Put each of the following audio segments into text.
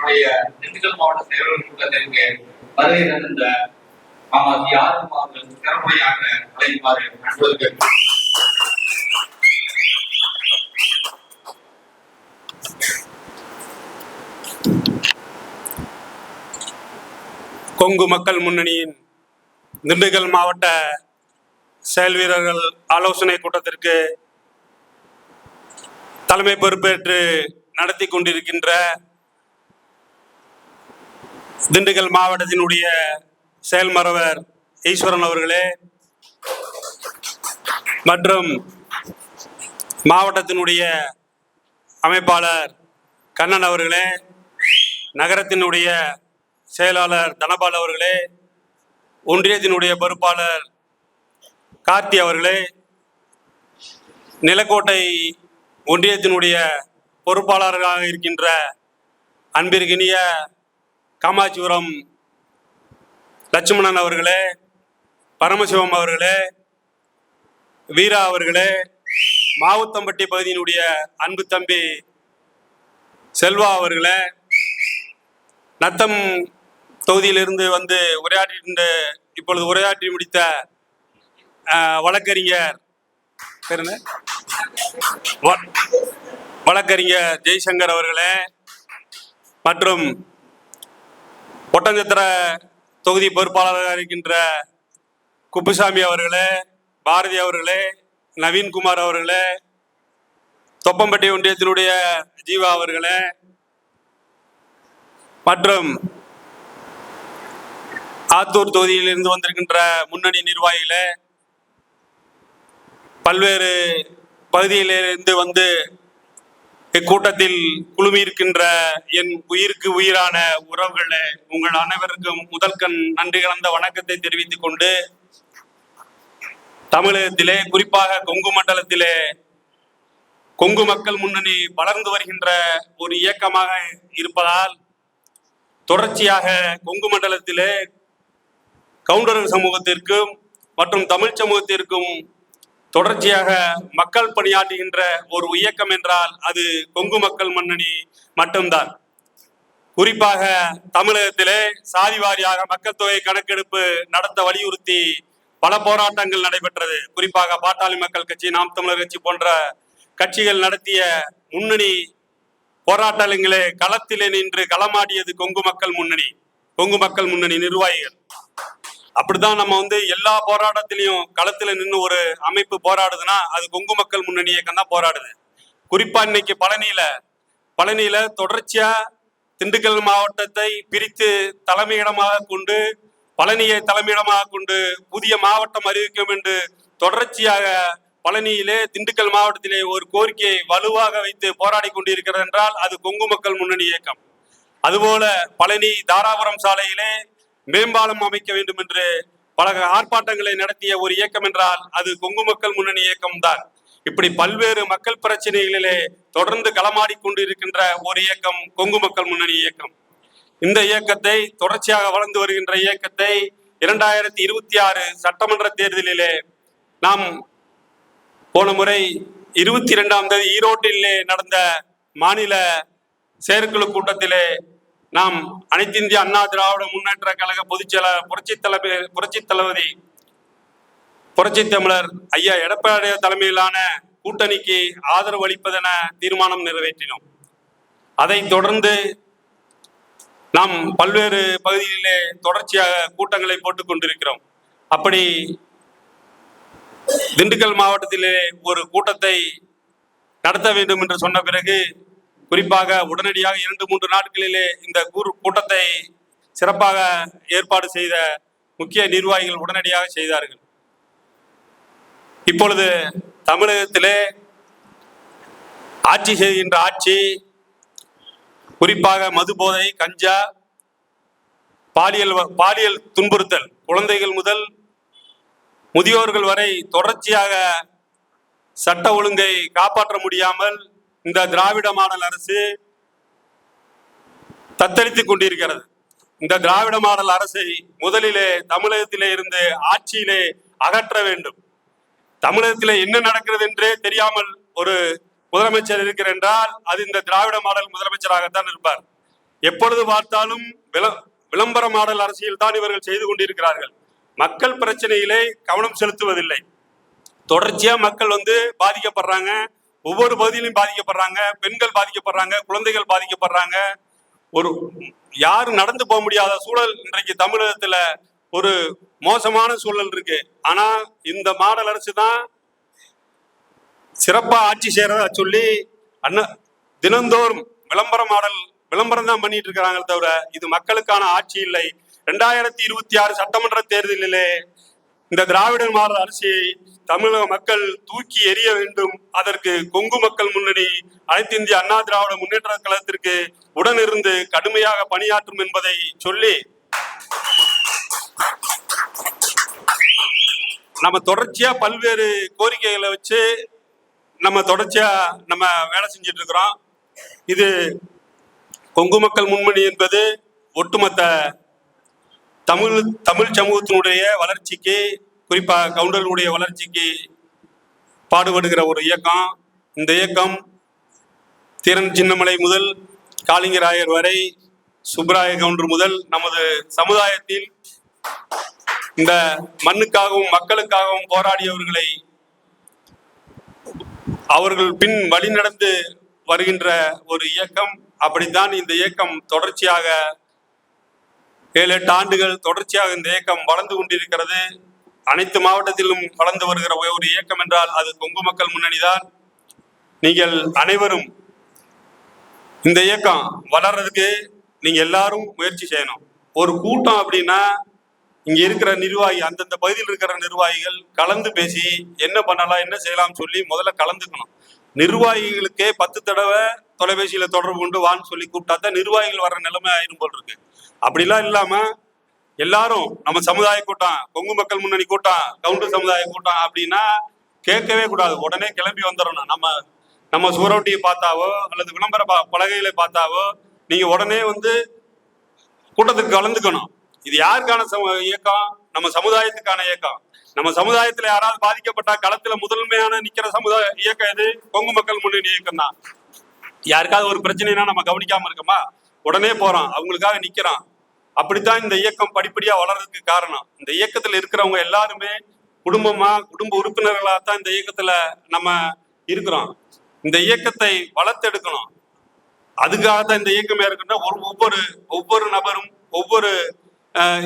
நம்முடைய திண்டுக்கல் மாவட்ட செயலாளர் கூட்டத்திற்கு வருகை தந்த மாமா யாரும் அவர்கள் சிறப்புரையாக அழைக்குமாறு அன்போடு கொங்கு மக்கள் முன்னணியின் திண்டுக்கல் மாவட்ட செயல் வீரர்கள் ஆலோசனை கூட்டத்திற்கு தலைமை பொறுப்பேற்று நடத்தி கொண்டிருக்கின்ற திண்டுக்கல் மாவட்டத்தினுடைய செயல்மரவர் ஈஸ்வரன் அவர்களே மற்றும் மாவட்டத்தினுடைய அமைப்பாளர் கண்ணன் அவர்களே, நகரத்தினுடைய செயலாளர் தனபால் அவர்களே, ஒன்றியத்தினுடைய பொறுப்பாளர் கார்த்தி அவர்களே, நிலக்கோட்டை ஒன்றியத்தினுடைய பொறுப்பாளர்களாக இருக்கின்ற அன்பிற்கினிய காமாட்சிபுரம் லட்சுமணன் அவர்களே, பரமசிவம் அவர்களே, வீரா அவர்களே, மாவுத்தம்பட்டி பகுதியினுடைய அன்பு தம்பி செல்வா அவர்களே, நத்தம் தொகுதியிலிருந்து வந்து இப்பொழுது உரையாற்றி முடித்த வழக்கறிஞர் ஜெய்சங்கர் அவர்களே, மற்றும் ஒட்டஞ்சத்திர தொகுதி பொறுப்பாளராக இருக்கின்ற குப்புசாமி அவர்களே, பாரதி அவர்களே, நவீன்குமார் அவர்களே, தொப்பம்பட்டி ஒன்றியத்தினுடைய ஜீவா அவர்களே, மற்றும் ஆத்தூர் தொகுதியில் இருந்து வந்திருக்கின்ற முன்னணி நிர்வாகிகளே, பல்வேறு பகுதியிலிருந்து வந்து இக்கூட்டத்தில் குழுமி இருக்கின்ற என் உயிருக்கு உயிரான உறவுகளே, உங்கள் அனைவருக்கும் முதல்கண் நன்றி கலந்த வணக்கத்தை தெரிவித்துக் கொண்டு, தமிழகத்திலே குறிப்பாக கொங்கு மண்டலத்திலே கொங்கு மக்கள் முன்னணி வளர்ந்து வருகின்ற ஒரு இயக்கமாக இருப்பதால் தொடர்ச்சியாக கொங்கு மண்டலத்திலே கவுண்டர் சமூகத்திற்கும் மற்றும் தமிழ் சமூகத்திற்கும் தொடர்ச்சியாக மக்கள் பணியாற்றுகின்ற ஒரு இயக்கம் என்றால் அது கொங்கு மக்கள் முன்னணி மட்டும்தான். குறிப்பாக தமிழகத்திலே சாதி வாரியாக மக்கள் தொகை கணக்கெடுப்பு நடத்த வலியுறுத்தி பல போராட்டங்கள் நடைபெற்றது. குறிப்பாக பாட்டாளி மக்கள் கட்சி, நாம் தமிழர் கட்சி போன்ற கட்சிகள் நடத்திய முன்னணி போராட்டங்களே களத்திலே நின்று களமாடியது கொங்கு மக்கள் முன்னணி நிர்வாகிகள். அப்படிதான் நம்ம வந்து எல்லா போராட்டத்திலையும் களத்துல நின்று ஒரு அமைப்பு போராடுதுன்னா அது கொங்கு மக்கள் முன்னணி இயக்கம் தான் போராடுது. குறிப்பா இன்னைக்கு பழனியில தொடர்ச்சியா திண்டுக்கல் மாவட்டத்தை பிரித்து தலைமையிடமாக கொண்டு பழனியை தலைமையிடமாக கொண்டு புதிய மாவட்டம் அறிவிக்கும் என்று தொடர்ச்சியாக பழனியிலே திண்டுக்கல் மாவட்டத்திலே ஒரு கோரிக்கையை வலுவாக வைத்து போராடி கொண்டிருக்கிறது என்றால் அது கொங்கு மக்கள் முன்னணி இயக்கம். அதுபோல பழனி தாராபுரம் சாலையிலே மேம்பாலம் அமைக்க வேண்டும் என்று பல ஆர்ப்பாட்டங்களை நடத்திய ஒரு இயக்கம் என்றால் அது கொங்கு மக்கள் முன்னணி இயக்கம் தான். இப்படி பல்வேறு மக்கள் பிரச்சனைகளிலே தொடர்ந்து களமாடி கொண்டிருக்கின்ற ஒரு இயக்கம் கொங்கு மக்கள் முன்னணி இயக்கம். இந்த இயக்கத்தை தொடர்ச்சியாக வளர்ந்து வருகின்ற இயக்கத்தை 2026 சட்டமன்ற தேர்தலிலே நாம் போன முறை 22ஆம் தேதி ஈரோட்டிலே நடந்த மாநில செயற்குழு கூட்டத்திலே நாம் அனைத்து இந்திய அண்ணா திராவிட முன்னேற்ற கழக பொதுச்செயலாளர் புரட்சி தமிழர் ஐயா எடப்பாடி தலைமையிலான கூட்டணிக்கு ஆதரவு அளிப்பதென தீர்மானம் நிறைவேற்றினோம். அதை தொடர்ந்து நாம் பல்வேறு பகுதிகளிலே தொடர்ச்சியாக கூட்டங்களை போட்டுக் கொண்டிருக்கிறோம். அப்படி திண்டுக்கல் மாவட்டத்திலே ஒரு கூட்டத்தை நடத்த வேண்டும் என்று சொன்ன பிறகு குறிப்பாக உடனடியாக 2-3 நாட்களிலே இந்த கூட்டத்தை சிறப்பாக ஏற்பாடு செய்த முக்கிய நிர்வாகிகள் உடனடியாக செய்தார்கள். இப்பொழுது தமிழகத்திலே ஆட்சி செய்கின்ற ஆட்சி குறிப்பாக மது போதை, கஞ்சா, பாலியல் துன்புறுத்தல், குழந்தைகள் முதல் முதியோர்கள் வரை தொடர்ச்சியாக சட்ட ஒழுங்கை காப்பாற்ற முடியாமல் இந்த திராவிட மாடல் அரசு தத்தளித்துக் கொண்டிருக்கிறது. இந்த திராவிட மாடல் அரசை முதலிலே தமிழகத்திலே இருந்து ஆட்சியிலே அகற்ற வேண்டும். தமிழகத்திலே என்ன நடக்கிறது என்றே தெரியாமல் ஒரு முதலமைச்சர் இருக்கிறார் என்றால் அது இந்த திராவிட மாடல் முதலமைச்சராகத்தான் இருப்பார். எப்பொழுது பார்த்தாலும் விளம்பர மாடல் அரசியல் தான் இவர்கள் செய்து கொண்டிருக்கிறார்கள். மக்கள் பிரச்சனையிலே கவனம் செலுத்துவதில்லை. தொடர்ச்சியா மக்கள் பாதிக்கப்படுறாங்க, ஒவ்வொரு பகுதியிலும் பாதிக்கப்படுறாங்க, பெண்கள் பாதிக்கப்படுறாங்க, குழந்தைகள் பாதிக்கப்படுறாங்க. ஒரு யாரும் நடந்து போக முடியாத சூழல் இன்றைக்கு தமிழகத்துல ஒரு மோசமான சூழல் இருக்கு. ஆனா இந்த மாடல் அரசு தான் சிறப்பா ஆட்சி செய்யறதா சொல்லி தினந்தோறும் விளம்பரம் தான் பண்ணிட்டு இருக்கிறாங்க தவிர இது மக்களுக்கான ஆட்சி இல்லை. 2026 சட்டமன்ற தேர்தலிலே இந்த திராவிட மாடல் அரசியை தமிழக மக்கள் தூக்கி எறிய வேண்டும். அதற்கு கொங்கு மக்கள் முன்னணி அனைத்து இந்திய அண்ணா திராவிட முன்னேற்ற கழகத்திற்கு உடனிருந்து கடுமையாக பணியாற்றும் என்பதை சொல்லி நம்ம தொடர்ச்சியா பல்வேறு கோரிக்கைகளை வச்சு நம்ம தொடர்ச்சியா வேலை செஞ்சிட்டு இருக்கிறோம். இது கொங்கு மக்கள் முன்னணி என்பது ஒட்டுமொத்த தமிழ் சமூகத்தினுடைய வளர்ச்சிக்கு, குறிப்பா கவுண்டர்களுடைய வளர்ச்சிக்கு பாடுபடுகிற ஒரு இயக்கம். இந்த இயக்கம் தீரன் சின்னமலை முதல் காளிங்கராயர் வரை, சுப்பராய கவுண்டர் முதல் நமது சமுதாயத்தில் இந்த மண்ணுக்காகவும் மக்களுக்காகவும் போராடியவர்களை அவர்கள் பின் வழிநடந்து வருகின்ற ஒரு இயக்கம். அப்படித்தான் இந்த இயக்கம் தொடர்ச்சியாக 7-8 ஆண்டுகள் தொடர்ச்சியாக இந்த இயக்கம் வளர்ந்து கொண்டிருக்கிறது. அனைத்து மாவட்டத்திலும் வளர்ந்து வருகிற ஒரு இயக்கம் என்றால் அது கொங்கு மக்கள் முன்னணி தான். நீங்கள் அனைவரும் இந்த இயக்கம் வளர்றதுக்கு நீங்க எல்லாரும் முயற்சி செய்யணும். ஒரு கூட்டம் அப்படின்னா இங்க இருக்கிற நிர்வாகி, அந்தந்த பகுதியில் இருக்கிற நிர்வாகிகள் கலந்து பேசி என்ன பண்ணலாம், என்ன செய்யலாம் சொல்லி முதல்ல கலந்துக்கணும். நிர்வாகிகளுக்கே 10 தடவை தொலைபேசியில தொடர்பு கொண்டு வான்னு சொல்லி கூப்பிட்டா தான் நிர்வாகிகள் வர்ற நிலைமை ஆயிரும் போல் இருக்கு. அப்படிலாம் இல்லாம எல்லாரும் நம்ம சமுதாய கூட்டம், கொங்கு மக்கள் முன்னணி கூட்டம், கவுண்டர் சமுதாய கூட்டம் அப்படின்னா கேட்கவே கூடாது. உடனே கிளம்பி வந்துடணும். நம்ம சுவரொட்டியை பார்த்தாவோ அல்லது விளம்பர பலகைகளை பார்த்தாவோ நீங்க உடனே கூட்டத்துக்கு கலந்துக்கணும். இது யாருக்கான இயக்கம்? நம்ம சமுதாயத்துக்கான இயக்கம். நம்ம சமுதாயத்துல யாராவது பாதிக்கப்பட்டா களத்துல முதன்மையான நிக்கிற சமுதாய இயக்கம் எது? கொங்கு மக்கள் முன்னணி இயக்கம் தான். யாருக்காவது ஒரு பிரச்சனைனா நம்ம கவனிக்காம இருக்கோமா? உடனே போறோம், அவங்களுக்காக நிக்கிறோம். அப்படித்தான் இந்த இயக்கம் படிப்படியா வளர்றதுக்கு காரணம். இந்த இயக்கத்துல இருக்கிறவங்க எல்லாருமே குடும்ப உறுப்பினர்களா தான் இந்த இயக்கத்துல நம்ம இருக்கிறோம். இந்த இயக்கத்தை வளர்த்தெடுக்கணும். அதுக்காக தான் இந்த இயக்கமே இருக்குன்னா ஒவ்வொரு நபரும்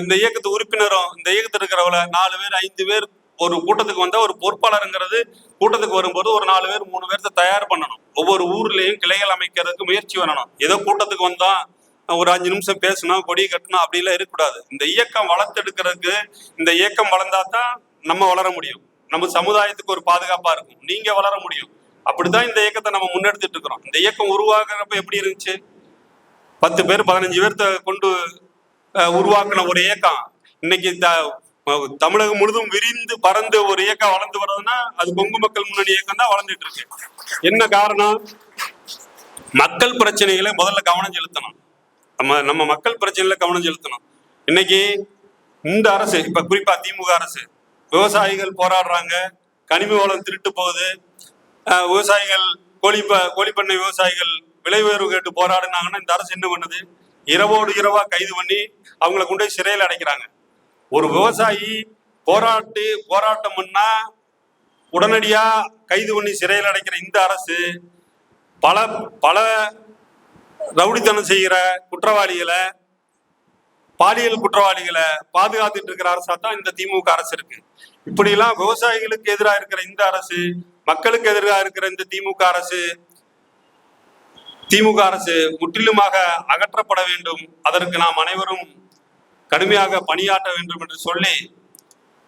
இந்த இயக்கத்து உறுப்பினரும் இந்த இயக்கத்தில் இருக்கிறவங்கள 4 பேர் 5 பேர் ஒரு கூட்டத்துக்கு வந்தா ஒரு பொறுப்பாளருங்கிறது கூட்டத்துக்கு வரும்போது ஒரு 4 பேர் 3 பேர்த்த தயார் பண்ணணும். ஒவ்வொரு ஊர்லயும் கிளைகள் அமைக்கிறதுக்கு முயற்சி பண்ணணும். ஏதோ கூட்டத்துக்கு வந்தா ஒரு 5 நிமிஷம் பேசணும், கொடி கட்டணும் அப்படிலாம் இருக்கக்கூடாது. இந்த இயக்கம் வளர்த்தெடுக்கிறதுக்கு இந்த இயக்கம் வளர்ந்தாதான் நம்ம வளர முடியும். நம்ம சமுதாயத்துக்கு ஒரு பாதுகாப்பா இருக்கும். நீங்க வளர முடியும். அப்படித்தான் இந்த இயக்கத்தை நம்ம முன்னெடுத்துட்டு இருக்கிறோம். இந்த இயக்கம் உருவாக்குறப்ப எப்படி இருந்துச்சு? 10 பேர் 15 பேர்த்த கொண்டு உருவாக்குன ஒரு இயக்கம் இன்னைக்கு தமிழகம் முழுதும் விரிந்து பறந்து ஒரு இயக்கம் வளர்ந்து வர்றதுன்னா அது கொங்கு மக்கள் முன்னணி இயக்கம் தான் வளர்ந்துட்டு இருக்கு. என்ன காரணம்? மக்கள் பிரச்சனைகளை முதல்ல கவனம் செலுத்தணும். நம்ம மக்கள் பிரச்சனைகளை கவனம் செலுத்தணும். இன்னைக்கு இந்த அரசு, இப்ப குறிப்பா திமுக அரசு, விவசாயிகள் போராடுறாங்க, கனிம வளம் திருட்டு போகுது, விவசாயிகள் கோழிப்பண்ணை விவசாயிகள் விலை உயர்வு கேட்டு போராடினாங்கன்னா இந்த அரசு என்ன பண்ணுது? இரவோடு இரவா கைது பண்ணி அவங்களை கொண்டு போய் சிறையில் அடைக்கிறாங்க. ஒரு விவசாயி போராட்டம் பண்ணா உடனடியா கைது பண்ணி சிறையில் அடைக்கிற இந்த அரசு பல ரவுடித்தனம் செய்கிற குற்றவாளிகளை, பாலியல் குற்றவாளிகளை பாதுகாத்துட்டு இருக்கிற அரசா தான் இந்த திமுக அரசு இருக்கு. இப்படி எல்லாம் விவசாயிகளுக்கு எதிராக இருக்கிற இந்த அரசு, மக்களுக்கு எதிராக இருக்கிற இந்த திமுக அரசு முற்றிலுமாக அகற்றப்பட வேண்டும். அதற்கு நாம் அனைவரும் கடுமையாக பணியாற்ற வேண்டும் என்று சொல்லி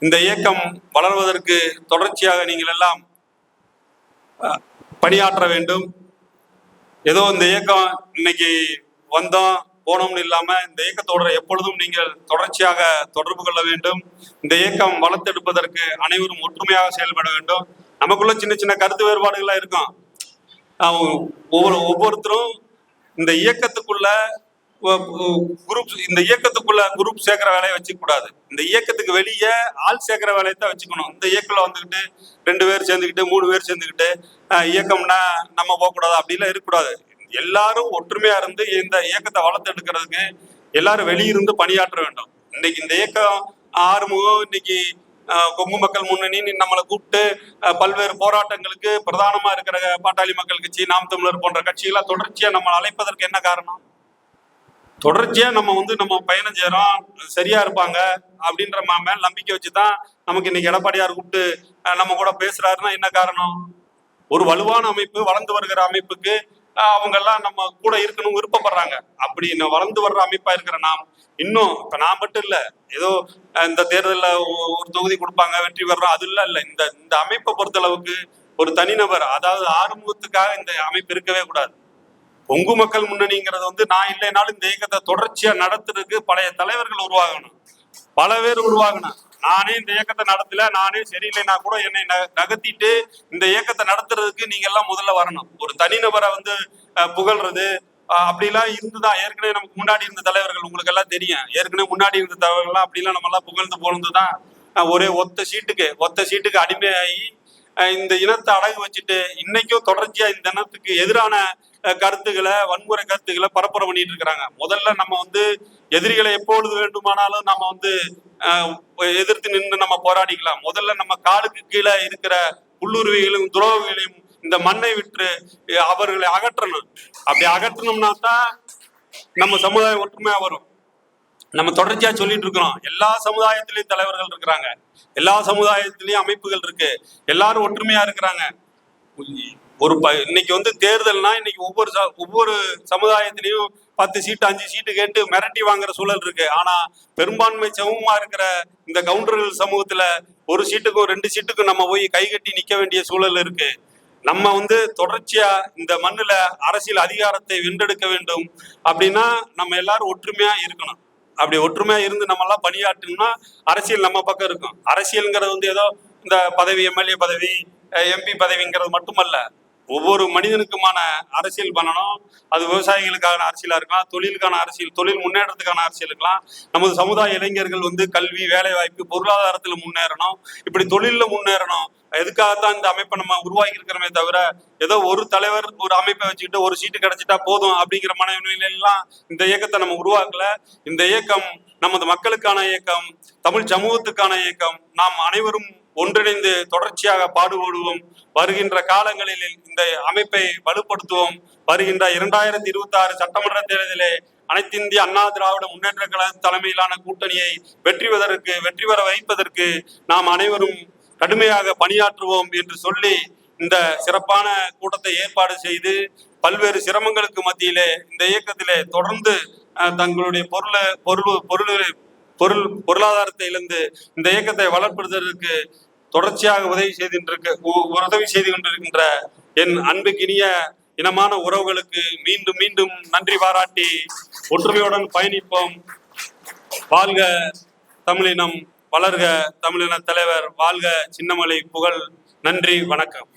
இந்த இயக்கம் வளர்வதற்கு தொடர்ச்சியாக நீங்கள் எல்லாம் பணியாற்ற வேண்டும். ஏதோ இந்த இயக்கம் இன்னைக்கு வந்தோம் போனோம்னு இல்லாம இந்த இயக்கத்தோட எப்பொழுதும் நீங்கள் தொடர்ச்சியாக தொடர்பு கொள்ள வேண்டும். இந்த இயக்கம் வளர்த்தெடுப்பதற்கு அனைவரும் ஒற்றுமையாக செயல்பட வேண்டும். நமக்குள்ள சின்ன சின்ன கருத்து வேறுபாடுகள்லாம் இருக்கும். ஒவ்வொருத்தரும் இந்த இயக்கத்துக்குள்ள குரூப் சேர்க்கிற வேலையை வச்சுக்க கூடாது. இந்த இயக்கத்துக்கு வெளியே ஆள் சேர்க்கிற வேலையை தான் வச்சுக்கணும். இந்த இயக்கத்துல 2 பேர் சேர்ந்துக்கிட்டு 3 பேர் சேர்ந்துக்கிட்டு இயக்கம்னா நம்ம போகக்கூடாது அப்படிலாம் இருக்கக்கூடாது. எல்லாரும் ஒற்றுமையா இருந்து இந்த இயக்கத்தை வளர்த்தெடுக்கிறதுக்கு எல்லாரும் வெளியிருந்து பணியாற்ற வேண்டும். இன்னைக்கு இந்த இயக்கம் ஆறுமுகம் இன்னைக்கு கொங்கு மக்கள் முன்னணி நம்மளை கூப்பிட்டு பல்வேறு போராட்டங்களுக்கு பிரதானமா இருக்கிற பாட்டாளி மக்கள் கட்சி, நாம் தமிழர் போன்ற கட்சிகளை தொடர்ச்சியா நம்ம அழைப்பதற்கு என்ன காரணம்? தொடர்ச்சியா நம்ம பயணம் செய்யறோம், சரியா இருப்பாங்க அப்படின்ற மேல நம்பிக்கை வச்சுதான் நமக்கு இன்னைக்கு எடப்பாடியார் கூப்பிட்டு நம்ம கூட பேசுறாருன்னா என்ன காரணம்? ஒரு வலுவான அமைப்பு, வளர்ந்து வருகிற அமைப்புக்கு அவங்க எல்லாம் நம்ம கூட இருக்கணும் விருப்பப்படுறாங்க. அப்படி வளர்ந்து வர்ற அமைப்பா இருக்கிற நாம் இன்னும் இப்ப நான் மட்டும் இல்ல, ஏதோ இந்த தேர்தலில் ஒரு தொகுதி கொடுப்பாங்க வெற்றி பெறோம் அது இல்ல. இந்த அமைப்பை பொறுத்தளவுக்கு ஒரு தனிநபர், அதாவது ஆறுமுகத்துக்காக இந்த அமைப்பு இருக்கவே கூடாது. கொங்கு மக்கள் முன்னணிங்கிறது நான் இல்லைனாலும் இந்த இயக்கத்தை தொடர்ச்சியா நடத்துறதுக்கு பழைய தலைவர்கள் உருவாகணும், பல பேர் உருவாகணும். நானே இந்த இயக்கத்தை நடத்தல, நானே சரியில்லைன்னா கூட என்னை நகர்த்திட்டு இந்த இயக்கத்தை நடத்துறதுக்கு நீங்க எல்லாம் முதல்ல வரணும். ஒரு தனிநபரை புகழ்றது அப்படிலாம் இருந்துதான் ஏற்கனவே நமக்கு முன்னாடி இருந்த தலைவர்கள் உங்களுக்கு எல்லாம் தெரியும். ஏற்கனவே முன்னாடி இருந்த தலைவர்கள்லாம் அப்படிலாம் நம்ம எல்லாம் புகழ்ந்துதான் ஒரே ஒத்த சீட்டுக்கு அடிமையாகி இந்த இனத்தை அடகு வச்சுட்டு இன்னைக்கும் தொடர்ச்சியா இந்த இனத்துக்கு எதிரான கருத்துக்களை, வன்முறை கருத்துக்களை பரப்புரை பண்ணிட்டு இருக்கிறாங்க. முதல்ல நம்ம எதிரிகளை எப்பொழுது வேண்டுமானாலும் நம்ம எதிர்த்து நின்று நம்ம போராடிக்கலாம். முதல்ல நம்ம காலுக்கு கீழே இருக்கிற உள்ளுருவிகளையும் துரோகிகளையும் இந்த மண்ணை விட்டு அவர்களை அகற்றணும். அப்படி அகற்றணும்னா தான் நம்ம சமுதாயம் ஒற்றுமையா வரும். நம்ம தொடர்ச்சியா சொல்லிட்டு இருக்கிறோம், எல்லா சமுதாயத்திலயும் தலைவர்கள் இருக்கிறாங்க, எல்லா சமுதாயத்திலயும் அமைப்புகள் இருக்கு, எல்லாரும் ஒற்றுமையா இருக்கிறாங்க. இன்னைக்கு தேர்தல்னா இன்னைக்கு ஒவ்வொரு சமுதாயத்திலையும் 10 சீட்டு 5 சீட்டு கேட்டு மிரட்டி வாங்குற சூழல் இருக்கு. ஆனா பெரும்பான்மை சமூகமா இருக்கிற இந்த கவுண்டர்கள் சமூகத்துல ஒரு சீட்டுக்கும் 2 சீட்டுக்கும் நம்ம போய் கைகட்டி நிக்க வேண்டிய சூழல் இருக்கு. நம்ம தொடர்ச்சியா இந்த மண்ணுல அரசியல் அதிகாரத்தை வென்றெடுக்க வேண்டும் அப்படின்னா நம்ம எல்லாரும் ஒற்றுமையா இருக்கணும். அப்படி ஒற்றுமையா இருந்து நம்ம எல்லாம் பணியாற்றணும்னா அரசியல் நம்ம பக்கம் இருக்கும். அரசியல்ங்கிறது ஏதோ இந்த பதவி, எம்எல்ஏ பதவி, எம்பி பதவிங்கிறது மட்டுமல்ல. ஒவ்வொரு மனிதனுக்குமான அரசியல் பண்ணணும். அது விவசாயிகளுக்கான அரசியலா இருக்கலாம், தொழிலுக்கான அரசியல், தொழில் முன்னேற்றத்துக்கான அரசியல் இருக்கலாம். நமது சமுதாய இளைஞர்கள் கல்வி, வேலை வாய்ப்பு, பொருளாதாரத்துல முன்னேறணும், இப்படி தொழில்ல முன்னேறணும். எதுக்காகத்தான் இந்த அமைப்பை நம்ம உருவாக்கி இருக்கிறோமே தவிர ஏதோ ஒரு தலைவர் ஒரு அமைப்பை வச்சுக்கிட்டு ஒரு சீட்டு கிடைச்சிட்டா போதும் அப்படிங்கிற மனநிலையில எல்லாம் இந்த இயக்கத்தை நம்ம உருவாக்கல. இந்த இயக்கம் நமது மக்களுக்கான இயக்கம், தமிழ் சமூகத்துக்கான இயக்கம். நாம் அனைவரும் ஒன்றிணைந்து தொடர்ச்சியாக பாடுபடுவோம். வருகின்ற காலங்களில் இந்த அமைப்பை வலுப்படுத்துவோம். வருகின்ற 2026 சட்டமன்ற தேர்தலிலே அனைத்து இந்திய அண்ணா திராவிட முன்னேற்ற கழக தலைமையிலான கூட்டணியை வெற்றி பெற வைப்பதற்கு நாம் அனைவரும் கடுமையாக பணியாற்றுவோம் என்று சொல்லி இந்த சிறப்பான கூட்டத்தை ஏற்பாடு செய்து பல்வேறு சிரமங்களுக்கு மத்தியிலே இந்த இயக்கத்திலே தொடர்ந்து தங்களுடைய பொருளாதாரத்தை இழந்து இந்த இயக்கத்தை வளர்ப்பதற்கு தொடர்ச்சியாக உதவி செய்து கொண்டிருக்கின்ற என் அன்புக்கினிய இனமான உறவுகளுக்கு மீண்டும் மீண்டும் நன்றி பாராட்டி ஒற்றுமையுடன் பயணிப்போம். வாழ்க தமிழினம், வளர்க தமிழின தலைவர், வாழ்க சின்னமலை புகழ். நன்றி, வணக்கம்.